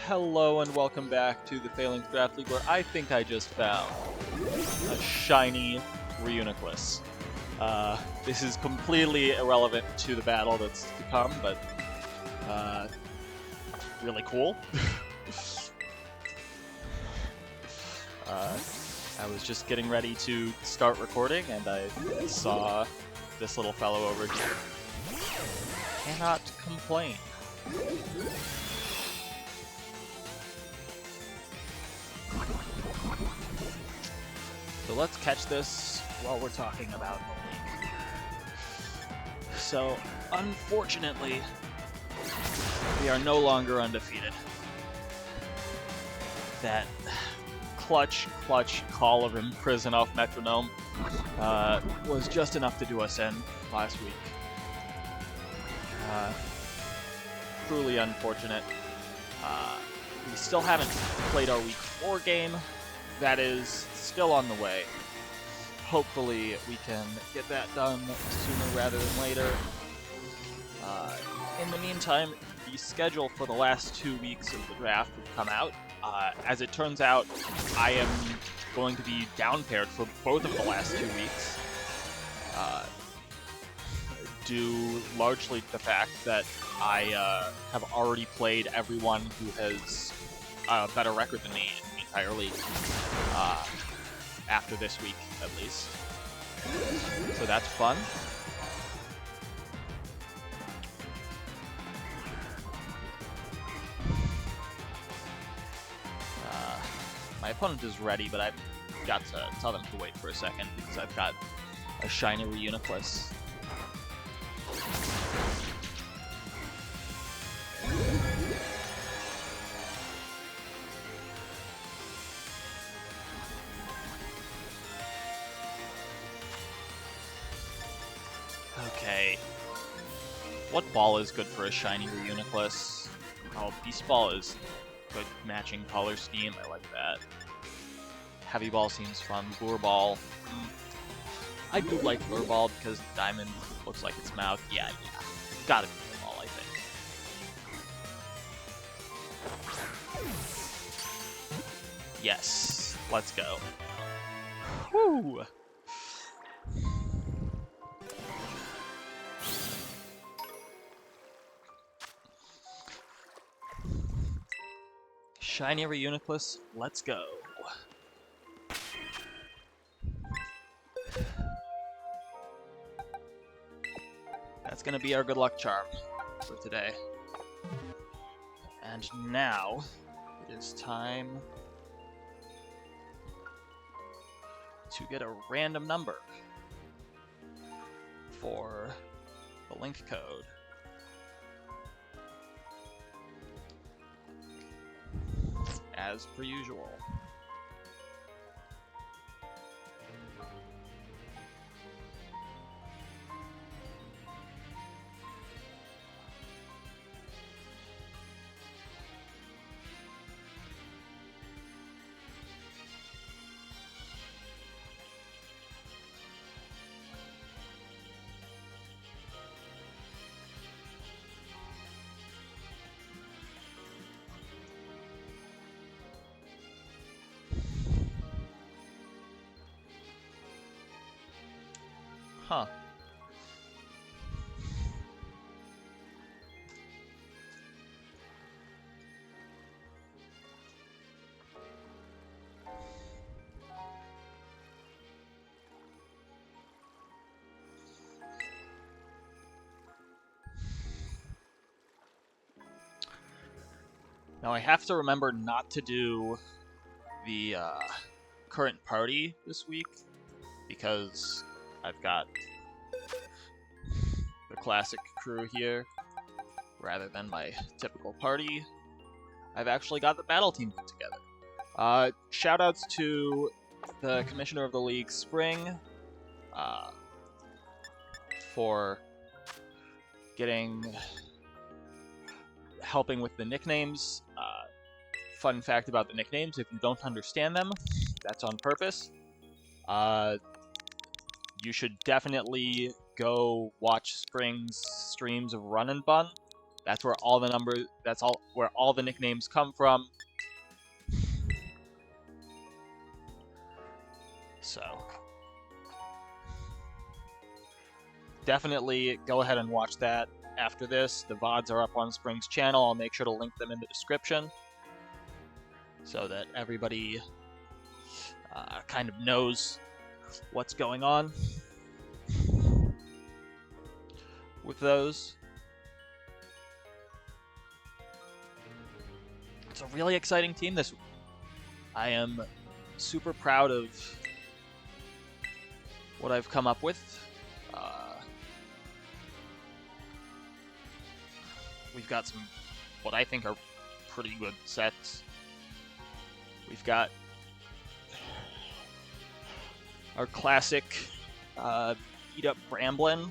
Hello and welcome back to the Falinks Draft League, where I think I just found a Shiny Reuniclus. This is completely irrelevant to the battle that's to come, but really cool. I was just getting ready to start recording, and I saw this little fellow over here. Cannot complain. So let's catch this while we're talking about the league. So, unfortunately, we are no longer undefeated. That clutch call of Imprison off Metronome was just enough to do us in last week. Truly unfortunate. We still haven't played our Week 4 game. That is still on the way. Hopefully we can get that done sooner rather than later. In the meantime, the schedule for the last 2 weeks of the draft will come out. As it turns out, I am going to be down paired for both of the last 2 weeks. Due largely to the fact that I have already played everyone who has a better record than me in the entire league. After this week, at least. So that's fun. My opponent is ready, but I've got to tell them to wait for a second because I've got a Shiny Reuniclus. Okay. What ball is good for a Shiny Reuniclus? Oh, Beast Ball is good matching color scheme. I like that. Heavy Ball seems fun. Lure Ball. I do like Lure Ball because the diamond looks like its mouth. Yeah. Gotta be Lure Ball, I think. Yes. Let's go. Whew. Shiny Reuniclus, let's go. That's gonna be our good luck charm for today. And now, it is time to get a random number for the link code. As per usual. Huh. Now I have to remember not to do the current party this week because I've got the classic crew here, rather than my typical party. I've actually got the battle team put together. Shoutouts to the commissioner of the league, Spring, for helping with the nicknames. Fun fact about the nicknames, if you don't understand them, that's on purpose. You should definitely go watch Spring's streams of Run and Bun. That's where all the numbers. That's all where all the nicknames come from. So definitely go ahead and watch that after this. The VODs are up on Spring's channel. I'll make sure to link them in the description so that everybody kind of knows what's going on with those. It's a really exciting team this week. I am super proud of what I've come up with. We've got some, what I think are pretty good sets. We've got our classic beat up Bramblin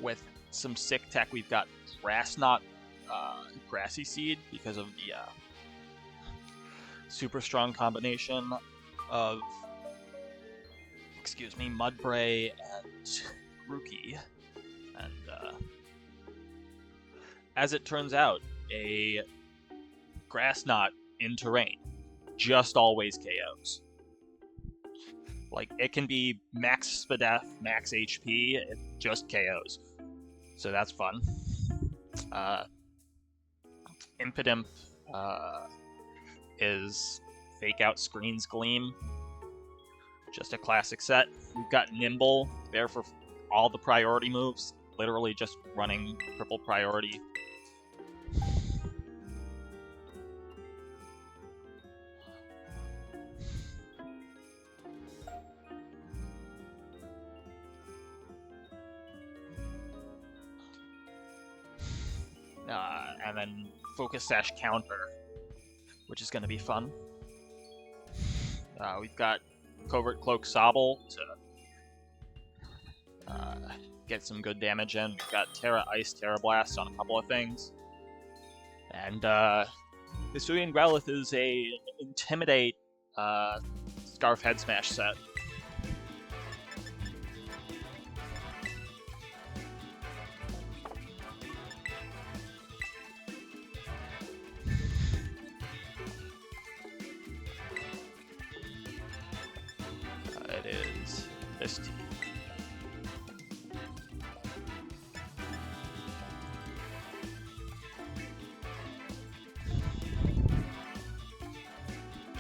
with some sick tech. We've got Grass Knot Grassy Seed because of the super strong combination of, Mudbray and Grookey. And as it turns out, a Grass Knot in terrain just always KOs. Like, it can be max SPDF, max HP, it just KOs. So that's fun. Impidimp is Fake Out Screens Gleam. Just a classic set. We've got Nimble there for all the priority moves. Literally just running triple priority. And then Focus Sash Counter, which is going to be fun. We've got Covert Cloak Sobble to get some good damage in. We've got Terra Ice, Terra Blast on a couple of things. And Hisuian Growlithe is a Intimidate Scarf Head Smash set. It is this team.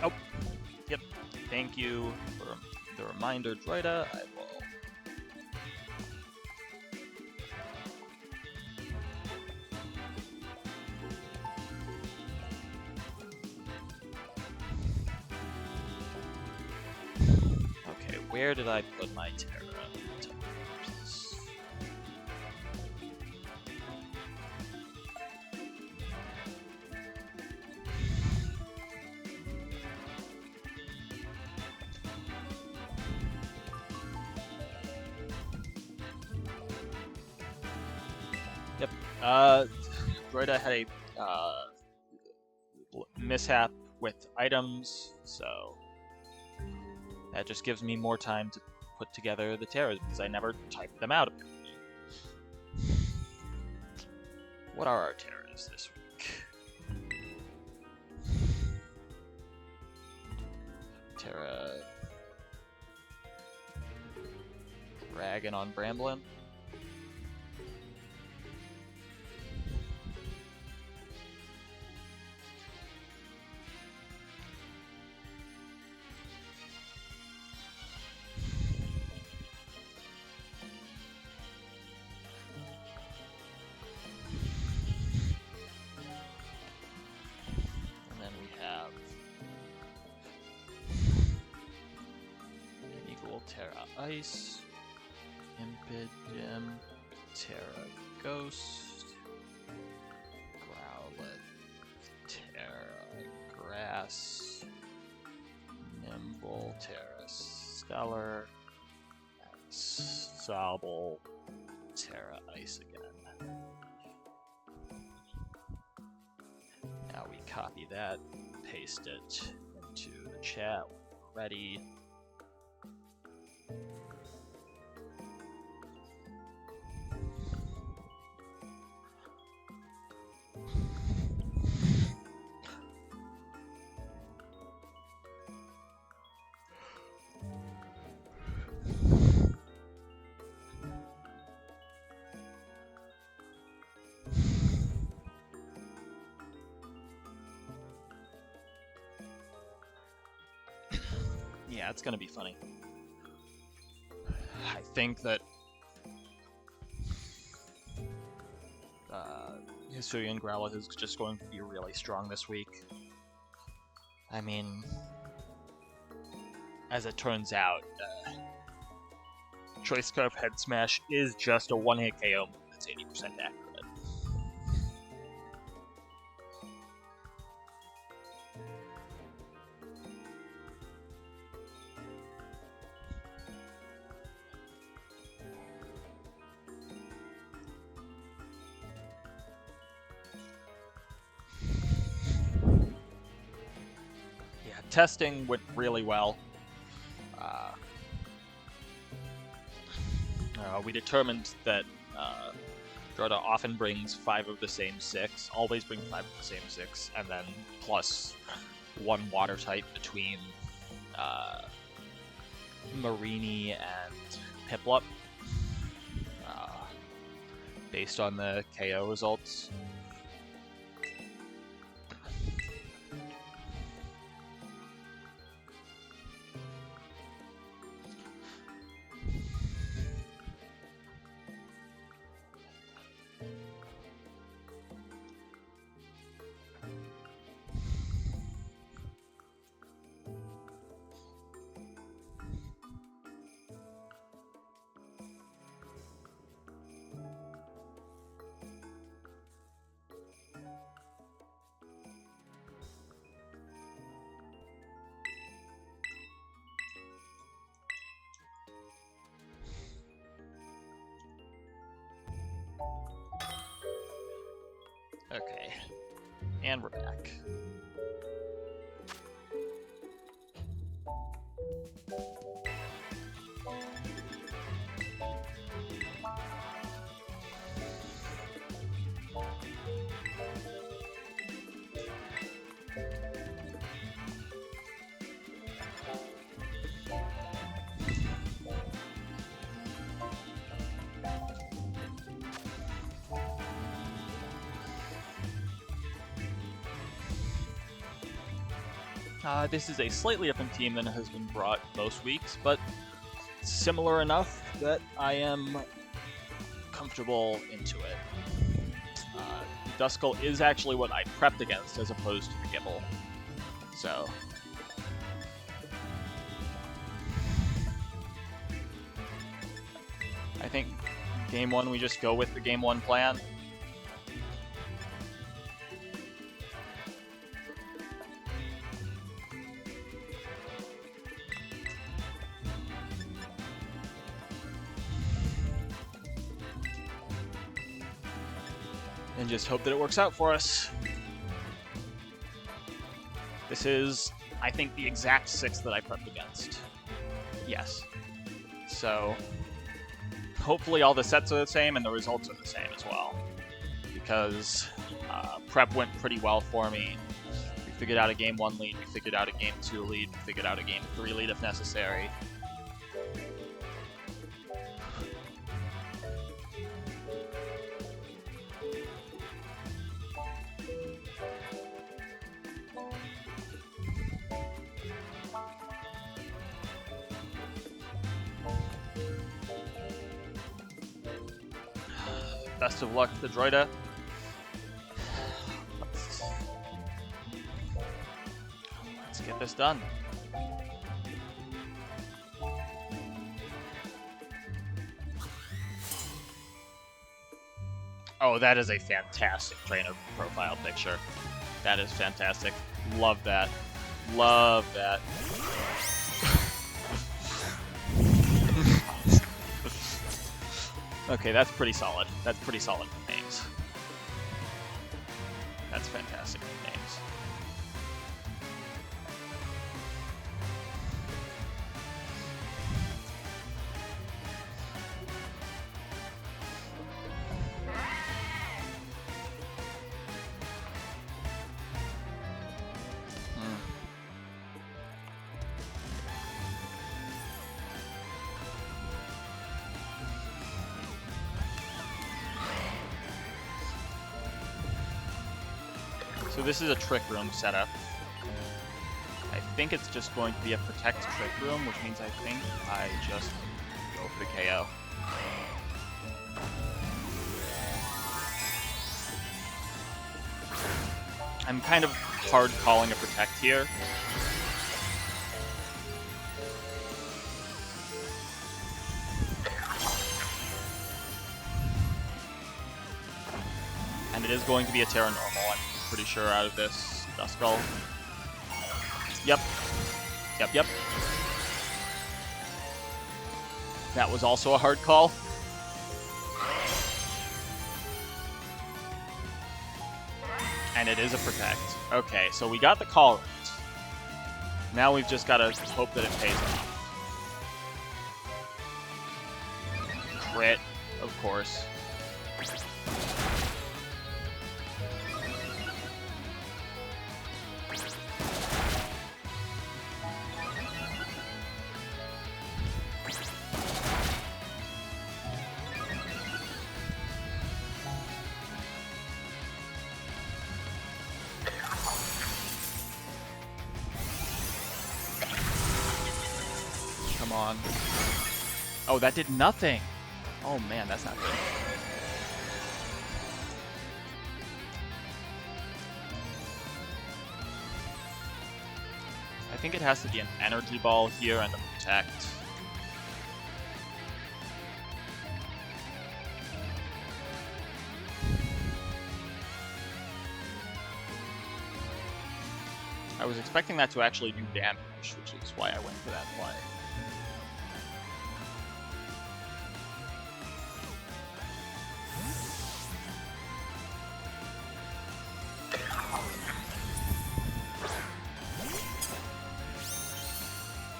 Oh, yep. Thank you for the reminder, Droide. I will. Okay, where did I put my Terra? Yep. Droide had a mishap with items, so that just gives me more time to put together the Terras because I never typed them out. What are our Terras this week? Terra Dragon on Bramblin. Terra Ice, Impidimp, Terra Ghost, Growlithe, Terra Grass, Nimble, Terra Stellar, Sobble, Terra Ice again. Now we copy that, paste it into the chat when we're ready. Yeah, it's gonna be funny. I think that Hisuian Growlithe is just going to be really strong this week. I mean, as it turns out, Choice Scarf Head Smash is just a one-hit KO move that's 80% accurate. Testing went really well. We determined that Droide often brings 5 of the same 6, always bring 5 of the same 6, and then plus 1 water type between Marini and Piplup, based on the KO results. Okay, and we're back. This is a slightly different team than has been brought most weeks, but similar enough that I am comfortable into it. Duskull is actually what I prepped against as opposed to the Gibble, so... I think game 1 we just go with the game 1 plan. And just hope that it works out for us. This is, I think, the exact 6 that I prepped against. Yes. So, hopefully all the sets are the same and the results are the same as well. Because prep went pretty well for me. We figured out a game 1 lead, we figured out a game 2 lead, we figured out a game 3 lead if necessary. Best of luck to Droide. Let's get this done. Oh, that is a fantastic trainer profile picture. That is fantastic. Love that. Love that. Okay, that's pretty solid. That's pretty solid with names. That's fantastic with names. So this is a Trick Room setup. I think it's just going to be a Protect Trick Room, which means I think I just go for the KO. I'm kind of hard calling a Protect here. And it is going to be a Terra Normal, I'm pretty sure, out of this Duskull. Yep. Yep. That was also a hard call. And it is a Protect. Okay, so we got the call right. Now we've just got to hope that it pays off. Crit, of course. Come on. Oh, that did nothing. Oh man, that's not good. I think it has to be an Energy Ball here and a Protect. I was expecting that to actually do damage, which is why I went for that play.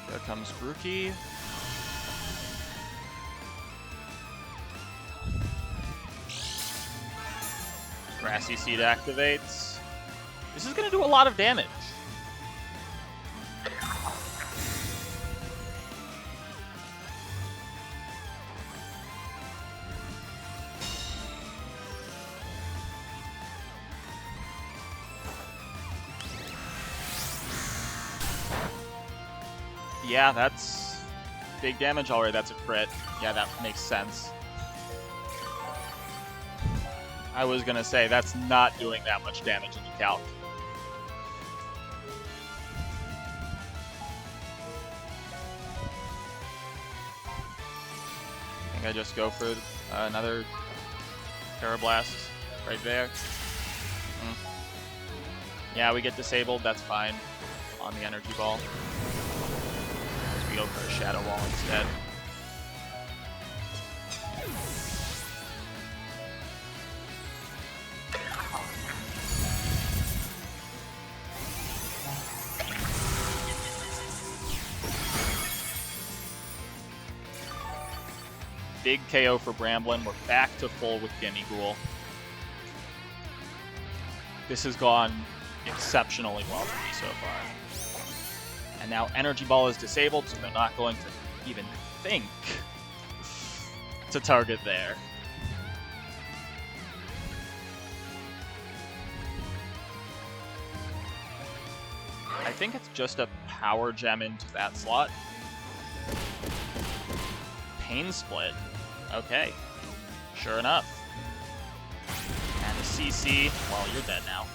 There comes Grookey. Grassy Seed activates. This is going to do a lot of damage. Yeah, that's big damage already. That's a crit. Yeah, that makes sense. I was gonna say, that's not doing that much damage in the calc. I think I just go for another Terra Blast right there. Yeah, we get disabled. That's fine on the Energy Ball. We go for a Shadow Wall instead. Big KO for Bramblin. We're back to full with Gimme Ghoul. This has gone exceptionally well for me so far. And now Energy Ball is disabled, so they're not going to even think to target there. I think it's just a Power Gem into that slot. Pain Split. Okay. Sure enough. And a CC. Well, you're dead now.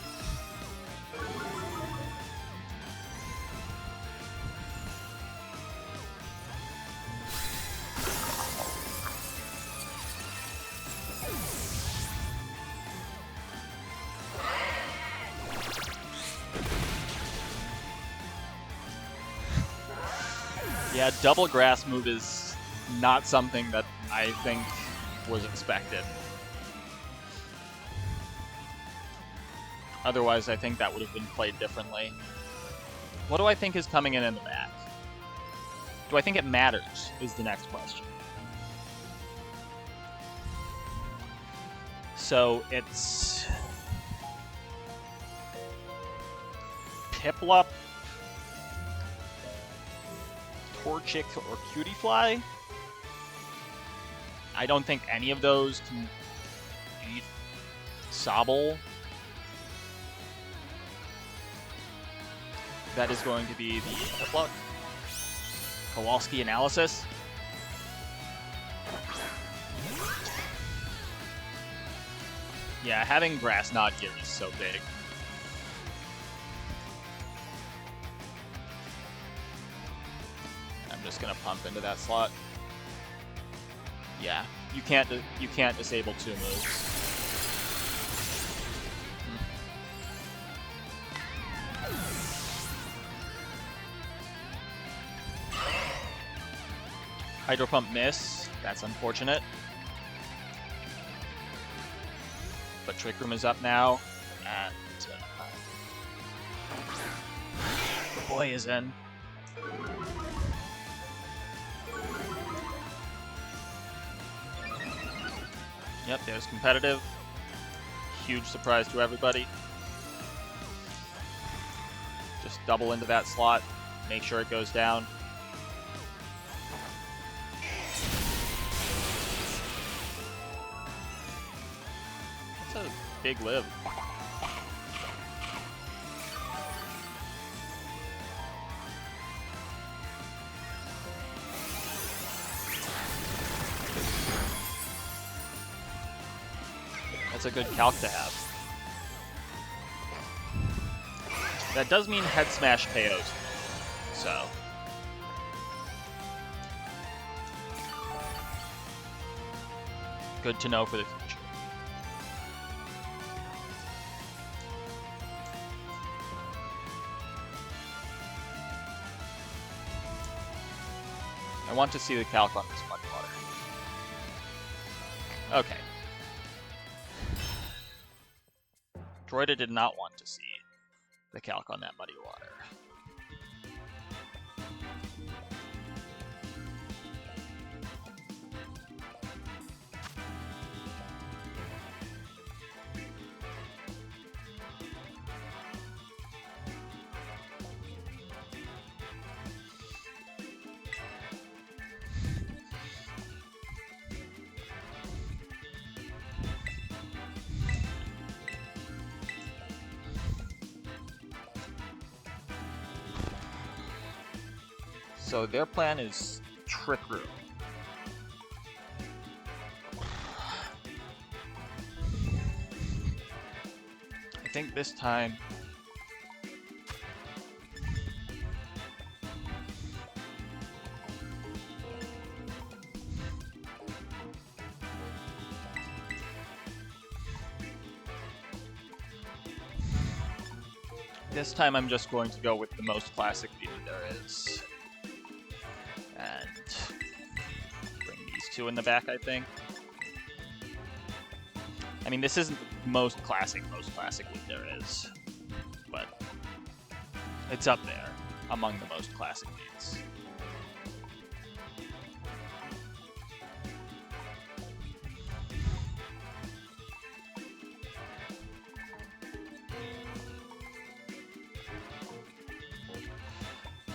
Yeah, double grass move is not something that I think was expected. Otherwise, I think that would have been played differently. What do I think is coming in the back? Do I think it matters, is the next question. So it's Piplup, Torchic, or Cutiefly. I don't think any of those can beat Sobble. That is going to be the Hiplock. Kowalski analysis. Yeah, having Grass Knot here is so big. I'm just gonna pump into that slot. Yeah, you can't disable 2 moves. Hydro Pump miss. That's unfortunate. But Trick Room is up now, and the boy is in. Yep, there's competitive. Huge surprise to everybody. Just double into that slot, make sure it goes down. That's a big live. That's a good calc to have. That does mean Head Smash KOs, so. Good to know for the future. I want to see the calc on this Muddy Water. Okay. Droide did not want to see the calc on that Muddy Water. So their plan is Trick Room. I think this time I'm just going to go with the most classic lead there is. And bring these 2 in the back, I think. I mean, this isn't the most classic lead there is, but it's up there among the most classic leads.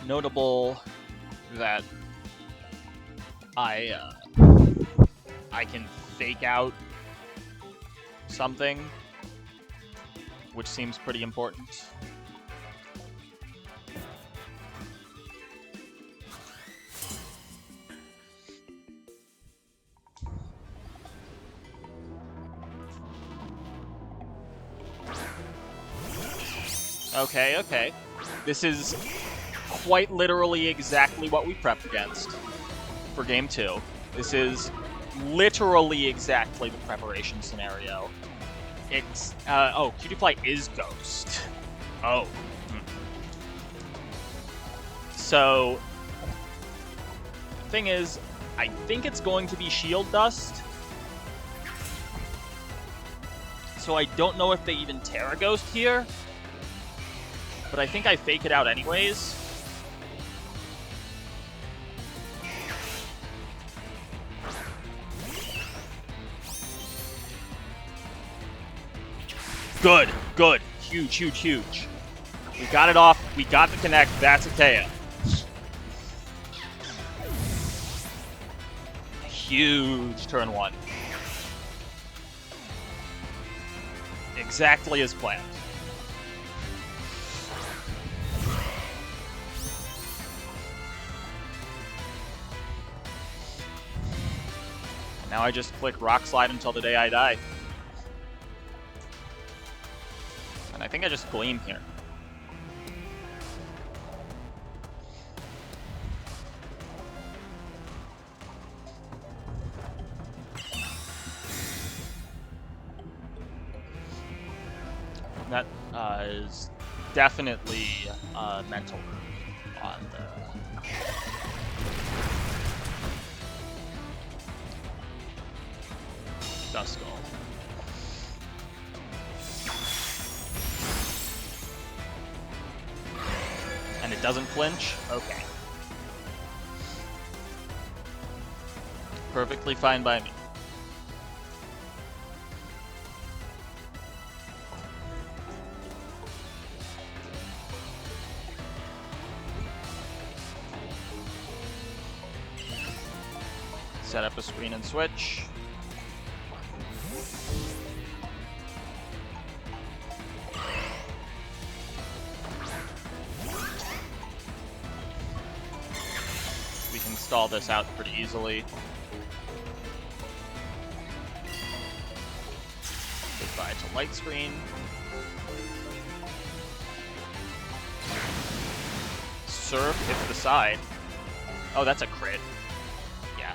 Notable that I can fake out something, which seems pretty important. Okay. This is quite literally exactly what we prepped against for Game 2. This is literally exactly the preparation scenario. It's, oh, Cutie is Ghost. Oh. So, the thing is, I think it's going to be Shield Dust. So I don't know if they even Terra Ghost here. But I think I fake it out anyways. Good. Huge. We got it off. We got the connect. That's a KO. Huge turn 1. Exactly as planned. Now I just click Rock Slide until the day I die. And I think I just Gleam here. That is definitely mental on the... Dust Skull. And it doesn't flinch? Okay. Perfectly fine by me. Set up a screen and switch. We can stall this out pretty easily. Goodbye to light screen. Surf hits the side. Oh, that's a crit. Yeah.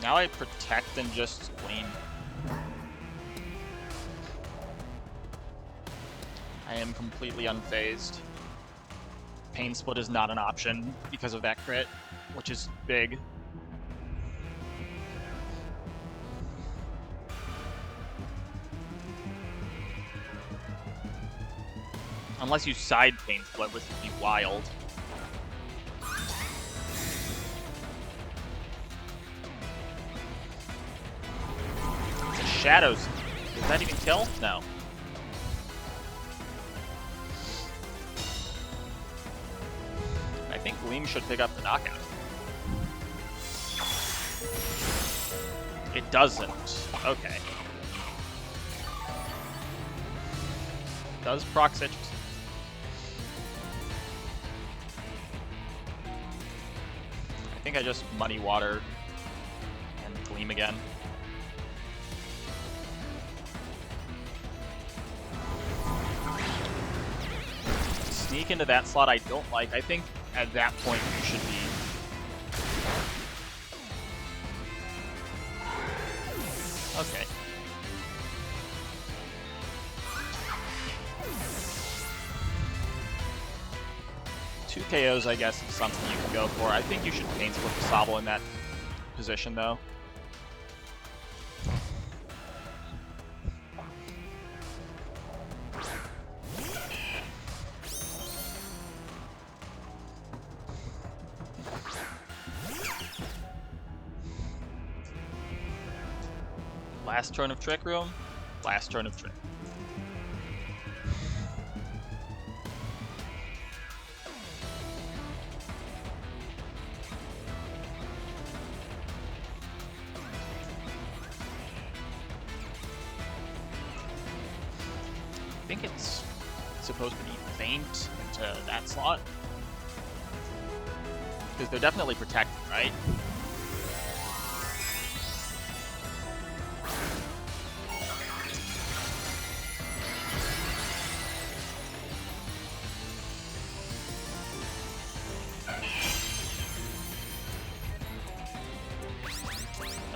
Now I protect and just Gleam. I am completely unfazed. Pain Split is not an option because of that crit, which is big. Unless you side Pain Split, which would be wild. The Shadows. Does that even kill? No. I think Gleam should pick up the knockout. It doesn't. Okay. Does proc Citrus. I think I just Muddy Water and Gleam again. Sneak into that slot I don't like. I think at that point you should be... Okay. Two KOs, I guess, is something you can go for. I think you should Pain Split the Sobble in that position, though. Last turn of Trick Room, last turn of Trick. I think it's supposed to be Feint into that slot. Because they're definitely protected, right?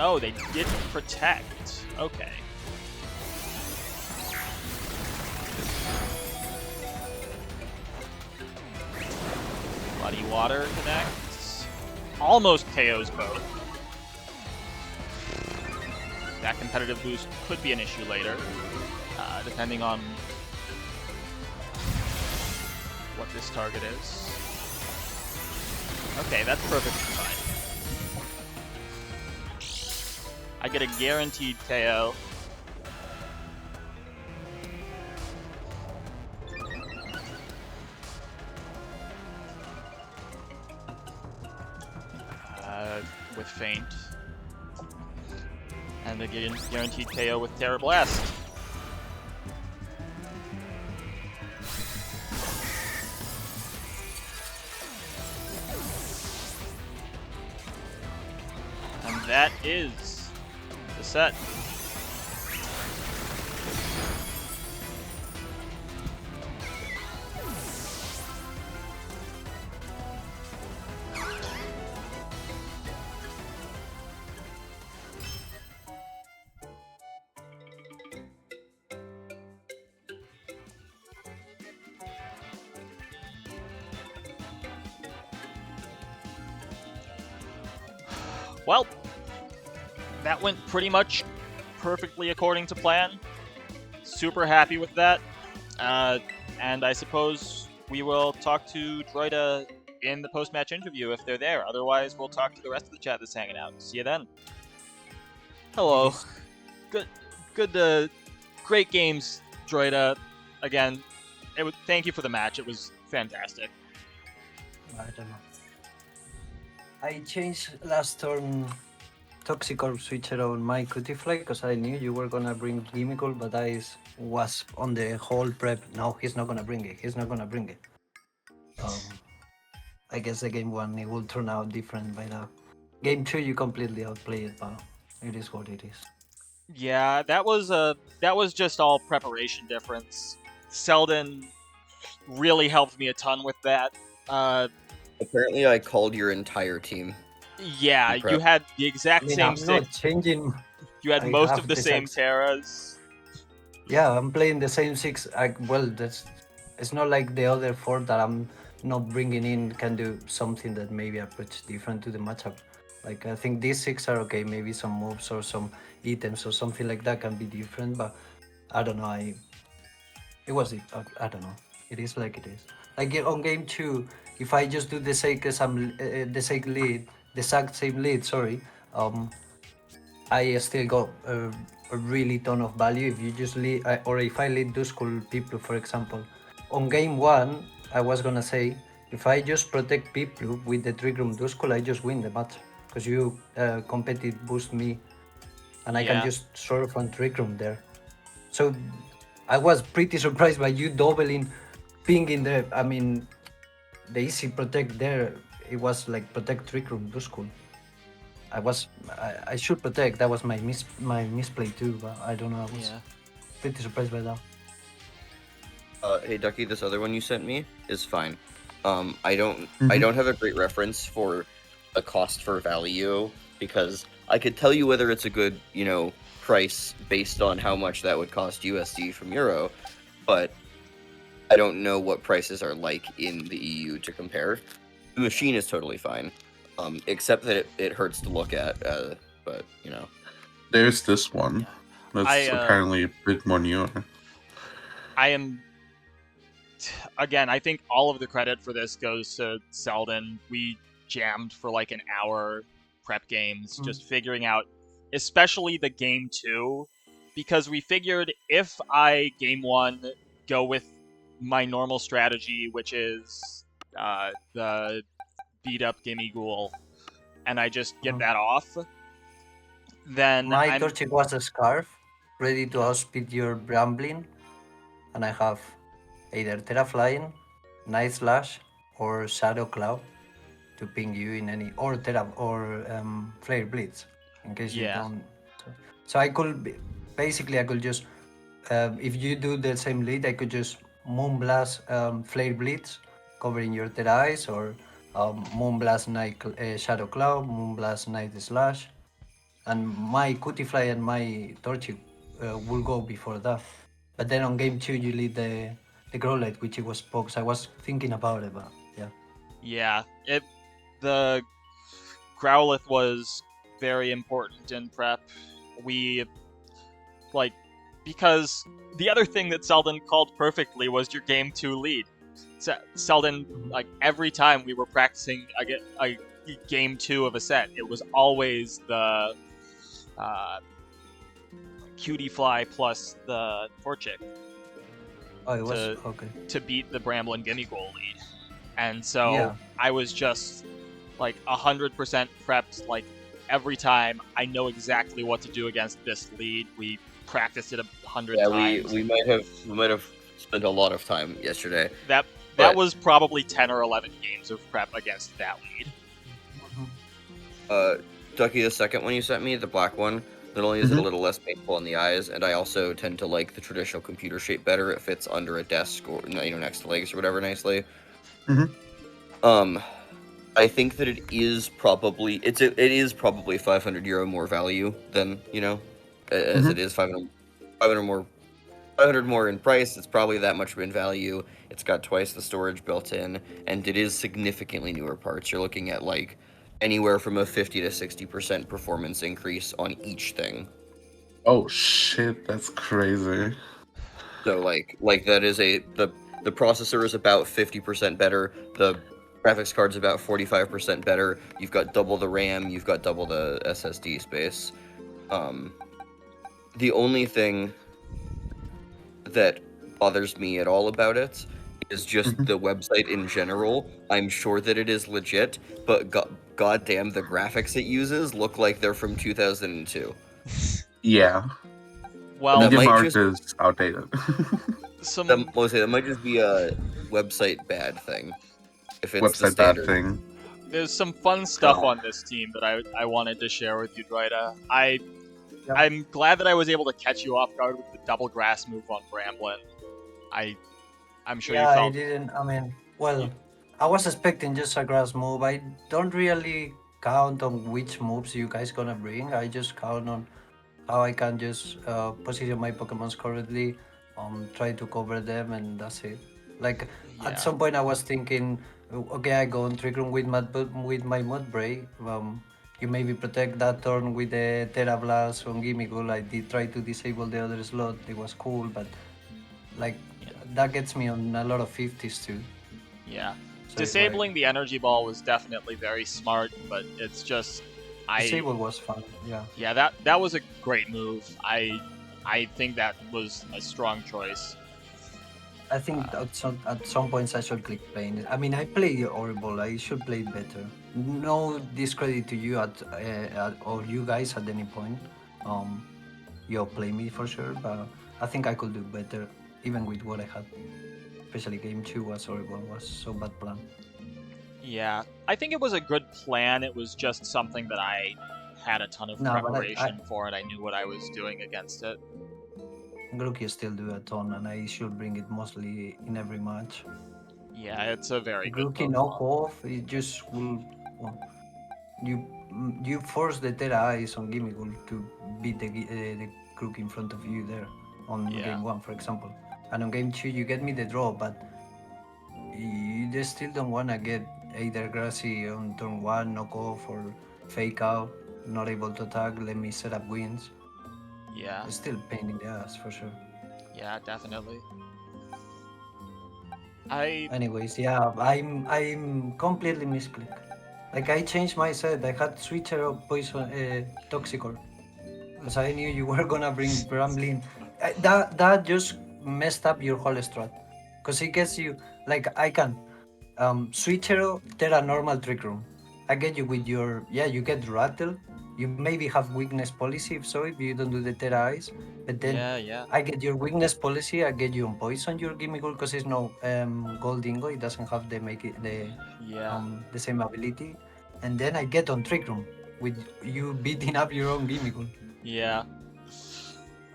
Oh, they didn't protect. Okay. Muddy Water connects. Almost KOs both. That competitive boost could be an issue later, depending on what this target is. Okay, that's perfectly fine. I get a guaranteed KO. With Feint. And a guaranteed KO with Terra Blast. is the set. Well, that went pretty much perfectly according to plan. Super happy with that. And I suppose we will talk to Droide in the post-match interview if they're there. Otherwise, we'll talk to the rest of the chat that's hanging out. See you then. Hello. Good. Great games, Droide. Again, thank you for the match. It was fantastic. I don't know. I changed last turn Toxic Orb Switcher on my Cutifly because I knew you were gonna bring Gimmickle, but I was on the whole prep. No, he's not gonna bring it. He's not gonna bring it. I guess the game 1 it will turn out different by now. Game 2 you completely outplay it, but it is what it is. Yeah, that was just all preparation difference. Selden really helped me a ton with that. Apparently, I called your entire team. Yeah, you had the exact same. I'm not changing. You had most of the same Terras. Yeah, I'm playing the same 6. It's not like the other 4 that I'm not bringing in can do something that maybe approach different to the matchup. Like I think these 6 are okay. Maybe some moves or some items or something like that can be different, but I don't know. I don't know. It is like it is. Like on game 2, if I just do the exact same lead, sorry, I still got a really ton of value. If you just lead, or if I lead Duskull Piplup, for example, on game 1, I was gonna say if I just protect Piplup with the Trick Room Duskull, I just win the match because you competitive boost me, and I can just surf on Trick Room there. So I was pretty surprised by you doubling ping in there. I mean, the easy protect there, it was like protect Trick Room Duskull. I should protect. That was my misplay too, but I don't know. I was pretty surprised by that. Hey Ducky, this other one you sent me is fine. I don't have a great reference for a cost for value because I could tell you whether it's a good, price based on how much that would cost USD from Euro, but I don't know what prices are like in the EU to compare. The machine is totally fine. Except that it hurts to look at, but There's this one. That's apparently a bit more newer. Again, I think all of the credit for this goes to Selden. We jammed for like an hour prep games, just figuring out, especially the game 2, because we figured if I game 1 go with my normal strategy, which is the beat up Gimme Ghoul, and I just get that off, then my Torchic was a Scarf, ready to outspeed your Brambling, and I have either Terra Flying, Night Slash, or Shadow Cloud to ping you in any, or Terra, or Flare Blitz, in case you don't. So I could, basically I could just, if you do the same lead, I could just Moonblast Flare Blitz, covering your Terra Eyes, or Moonblast Shadow Cloud, Moonblast Night Slash, and my Cutifly and my Torchic will go before that. But then on game 2 you lead the Growlithe, which it was pokes. I was thinking about it, but yeah. The Growlithe was very important in prep. Because the other thing that Selden called perfectly was your game 2 lead. Selden, every time we were practicing a game 2 of a set, it was always the Cutie Fly plus the Torchic. Oh, it was to beat the Bramble and Gimme Ghoul lead. And so I was just 100% prepped. Every time I know exactly what to do against this lead. We practiced it 100 times. we might have spent a lot of time yesterday. That was probably 10 or 11 games of prep against that lead. Ducky, the second one you sent me, the black one, not only is it a little less painful in the eyes, and I also tend to like the traditional computer shape better. It fits under a desk or next to legs or whatever nicely. I think that it is probably it is probably €500 more value than as it is 500 more. 500 more in price, it's probably that much in value. It's got twice the storage built in, and it is significantly newer parts. You're looking at like anywhere from a 50 to 60% performance increase on each thing. Oh shit, that's crazy. So like that is the processor is about 50% better. The graphics card's about 45% better. You've got double the RAM. You've got double the SSD space. The only thing that bothers me at all about it is just the website in general. I'm sure that it is legit, but goddamn, the graphics it uses look like they're from 2002. Yeah. Well, that Medium might art just is outdated. that might just be a website bad thing. If it's the Website bad standard thing. there's some fun stuff on this team that I wanted to share with you, Droide. I'm glad that I was able to catch you off guard with the double grass move on Bramblin. I'm sure you felt... I didn't. I mean, well, I was expecting just a grass move. I don't really count on which moves you guys gonna bring. I just count on how I can just position my Pokemons correctly, try to cover them, and that's it. Like at some point, I was thinking, okay, I go on Trick Room with my Mudbray. You maybe protect that turn with the Terra Blast on Gimmighoul. I did try to disable the other slot. It was cool, but like that gets me on a lot of 50s too. Yeah. So Disabling the energy ball was definitely very smart, but it's just Disable was fun, yeah. Yeah, that was a great move. I think that was a strong choice. I think at some points I should click playing it. I mean, I play horrible. I should play it better. No discredit to you or you guys at any point. You play me for sure, but I think I could do better even with what I had. Especially game 2 was horrible. Was so bad plan. Yeah, I think it was a good plan. It was just something that I had a ton of preparation for, and I knew what I was doing against it. Grookey still do a ton, and I should bring it mostly in every match. Yeah, it's a very good Grookey knockoff. It just will. Well, you force the Terra Eyes on Gimmighoul to beat the Grookey in front of you there on game 1, for example. And on game 2, you get me the draw, but you just still don't want to get either Grassy on turn 1, knock off, or fake out, not able to attack, let me set up wins. Yeah. It's still pain in the ass, for sure. Yeah, definitely. Anyways, yeah, I'm completely misclick. Like, I changed my set. I had Switcher of Poison, Toxicor. Because I knew you were gonna bring Bramblin. That just messed up your whole strat. Because it gets you, like, I can Switchero, Terra normal Trick Room. I get you with your, you get Rattle. You maybe have weakness policy if you don't do the Terra Eyes. But then I get your weakness policy, I get you on Poison your Gimmighoul because it's no Gold Dingo, it doesn't have the same ability. And then I get on Trick Room with you beating up your own Gimmighoul. Yeah.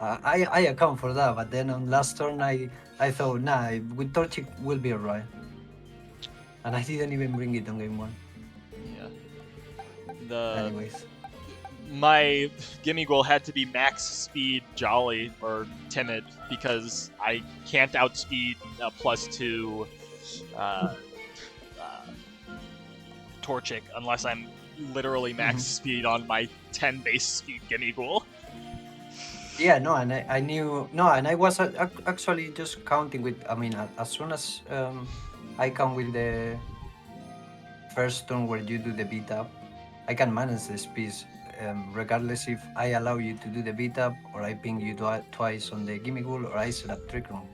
I account for that, but then on last turn I thought, nah, with Torchic will be alright. And I didn't even bring it on game 1. Yeah. Anyways. My Gimmighoul had to be max speed Jolly or Timid because I can't outspeed a +2 Torchic unless I'm literally max speed on my 10 base speed Gimmighoul. Yeah, no, and I knew, no, and I was actually just counting with, I mean, as soon as I come with the first turn where you do the beat up, I can manage the speeds regardless if I allow you to do the beat up or I ping you twice on the Gimmighoul or I set up Trick Room.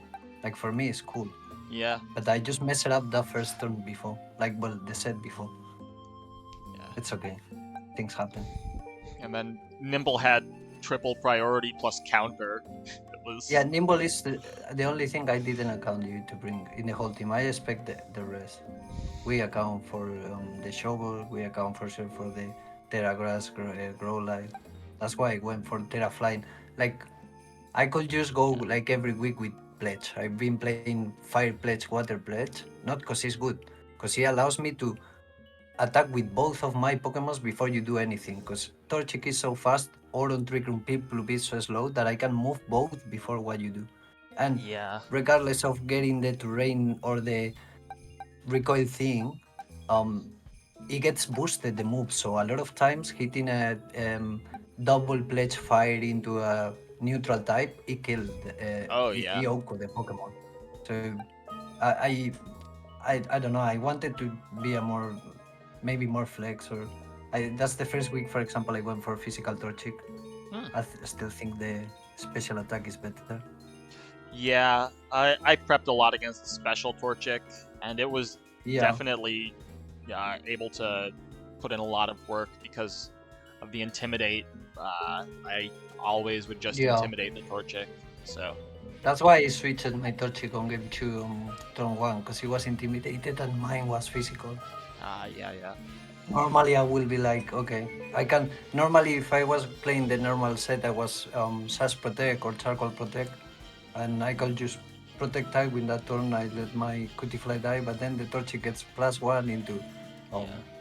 Like, for me, it's cool. Yeah. But I just messed it up that first turn before, the set before. Yeah. It's okay. Things happen. And then Nimble had triple priority plus counter. Yeah, Nimble is the only thing I didn't account you to bring in the whole team. I expect the rest. We account for the shovel, we account for sure for the Terra Grass, Grow Light. That's why I went for Terra Flying. Like, I could just go like every week with Pledge. I've been playing Fire Pledge, Water Pledge, not because it's good, because it allows me to attack with both of my Pokemons before you do anything. Because Torchic is so fast, Oron Trick Room Piplup is so slow that I can move both before what you do. And Yeah. regardless of getting the terrain or the recoil thing, um, it gets boosted the move. So a lot of times hitting a double pledge fire into a neutral type, it killed Oh yeah. Ioko, the Pokemon. So I, I don't know. I wanted to be a more, maybe more flex or. That's the first week, for example, I went for physical Torchic. Hmm. I still think the special attack is better. Yeah, I prepped a lot against the special Torchic, and it was Yeah. definitely able to put in a lot of work because of the Intimidate. I always would just Yeah. intimidate the Torchic, so. That's why I switched my Torchic on game 2 turn 1, because he was intimidated and mine was physical. Yeah. Normally I will be like, okay, I can. Normally, if I was playing the normal set, I was Sash Protect or Charcoal Protect, and I could just Protect type with that turn. I let my Cutifly die, but then the Torchic gets +1 into.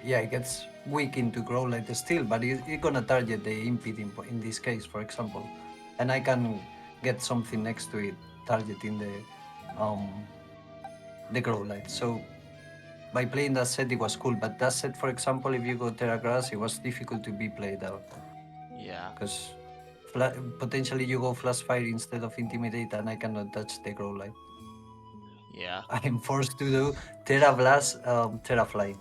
Yeah, it gets weak into Grow Light still, but it's gonna target the Impede in this case, for example, and I can get something next to it targeting the Grow Light. So by playing that set, it was cool. But that set, for example, if you go Terra Grass, it was difficult to be played out. Yeah. Because potentially you go Flash Fire instead of Intimidate, and I cannot touch the Grow Light. Yeah. I'm forced to do Terra Blast, Terra Fly.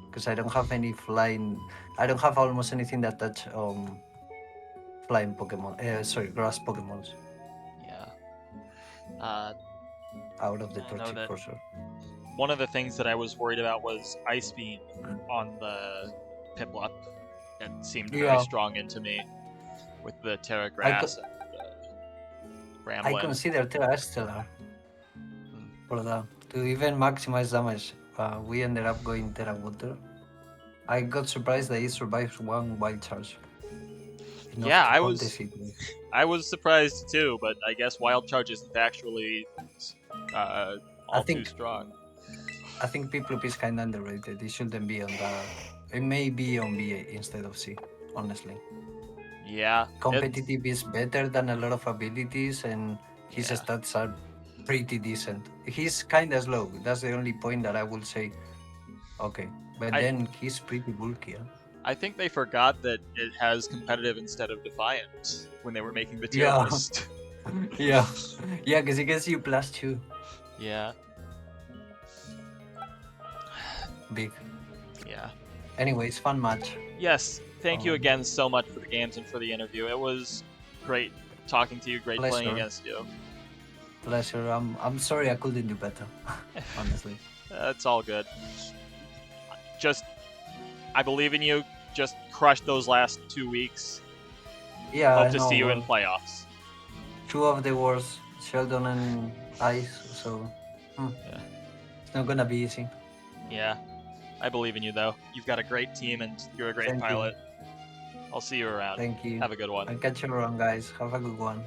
Because I don't have any flying. I don't have almost anything that touch flying Pokemon. Sorry, grass Pokemons. Yeah. Out of the I know Torchic that for sure. one of the things that I was worried about was Ice Beam on the Piplup. It seemed very strong into me with the Terra Grass and I Ramblin'. consider Terra Stellar for that. To even maximize damage, we ended up going Terra Water. I got surprised that it survives one wild charge. Yeah, I was surprised too, but I guess Wild Charge isn't actually all too strong. I think Piplup is kind of underrated. It shouldn't be on that. It may be on B instead of C, honestly. Yeah. Competitive is better than a lot of abilities, and his Yeah. stats are pretty decent. He's kind of slow. That's the only point that I will say. Okay, but then he's pretty bulky. Huh? I think they forgot that it has competitive instead of defiant when they were making the tier Yeah. list. Yeah, because it gets you +2. Yeah. Big. Yeah. Anyways, fun match. Yes, thank you again so much for the games and for the interview. It was great talking to you, great playing against you. Pleasure. I'm sorry I couldn't do better, honestly. It's all good. Just, I believe in you. Just crush those last 2 weeks. Yeah, Hope to see you in playoffs. 2 of the worst, Sheldon and Ice, so yeah. It's not gonna be easy. Yeah, I believe in you though. You've got a great team and you're a great pilot. I'll see you around. Thank you. Have a good one. I'll catch you around, guys. Have a good one.